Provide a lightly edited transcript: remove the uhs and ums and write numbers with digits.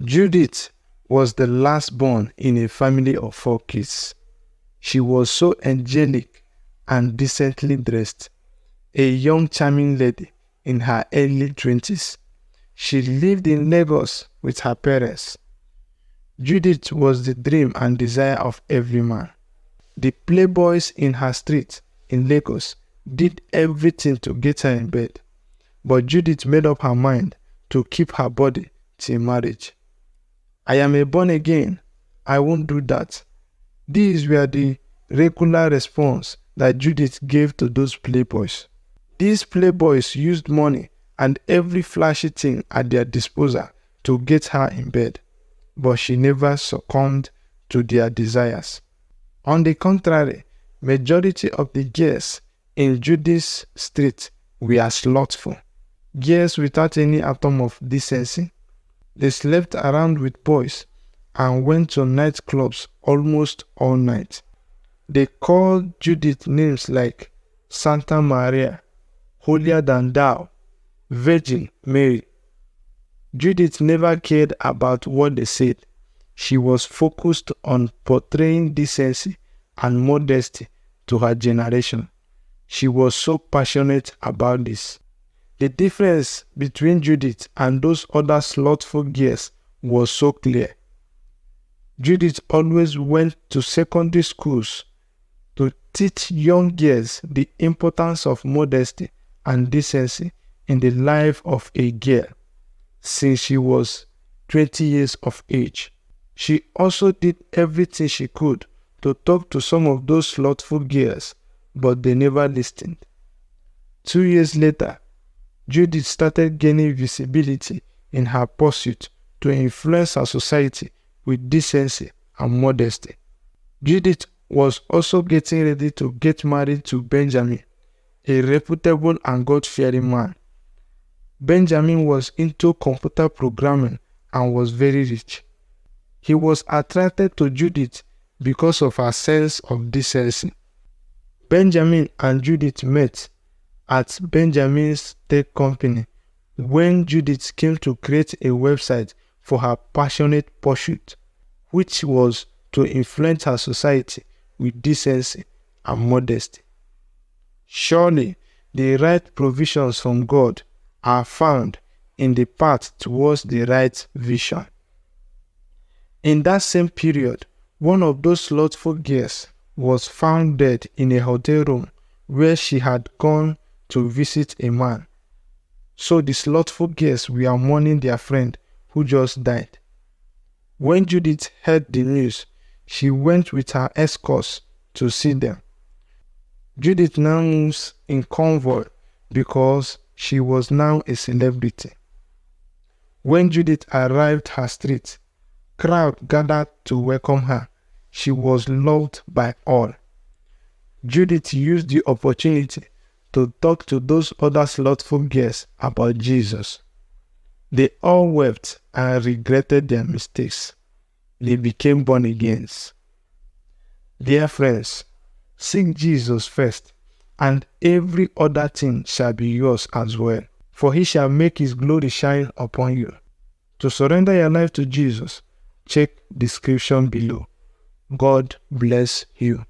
Judith was the last born in a family of 4 kids. She was so angelic and decently dressed, a young charming lady in her early 20s. She lived in Lagos with her parents. Judith was the dream and desire of every man. The playboys in her street in Lagos did everything to get her in bed, but Judith made up her mind to keep her body till marriage. I am a born again. I won't do that. These were the regular response that Judith gave to those playboys. These playboys used money and every flashy thing at their disposal to get her in bed, but she never succumbed to their desires. On the contrary, majority of the girls in Judith's street were slothful, girls without any atom of decency. They slept around with boys and went to nightclubs almost all night. They called Judith names like Santa Maria, Holier Than Thou, Virgin Mary. Judith never cared about what they said. She was focused on portraying decency and modesty to her generation. She was so passionate about this. The difference between Judith and those other slothful girls was so clear. Judith always went to secondary schools to teach young girls the importance of modesty and decency in the life of a girl since she was 20 years of age. She also did everything she could to talk to some of those slothful girls, but they never listened. 2 years later, Judith started gaining visibility in her pursuit to influence her society with decency and modesty. Judith was also getting ready to get married to Benjamin, a reputable and God-fearing man. Benjamin was into computer programming and was very rich. He was attracted to Judith because of her sense of decency. Benjamin and Judith met at Benjamin's tech company when Judith came to create a website for her passionate pursuit, which was to influence her society with decency and modesty. Surely, the right provisions from God are found in the path towards the right vision. In that same period, one of those slothful girls was found dead in a hotel room where she had gone to visit a man. So the slothful girls were mourning their friend who just died. When Judith heard the news, she went with her escorts to see them. Judith now moves in convoy because she was now a celebrity. When Judith arrived her street, crowd gathered to welcome her. She was loved by all. Judith used the opportunity to talk to those other slothful girls about Jesus. They all wept and regretted their mistakes. They became born agains. Dear friends, seek Jesus first, and every other thing shall be yours as well, for he shall make his glory shine upon you. To surrender your life to Jesus, check description below. God bless you.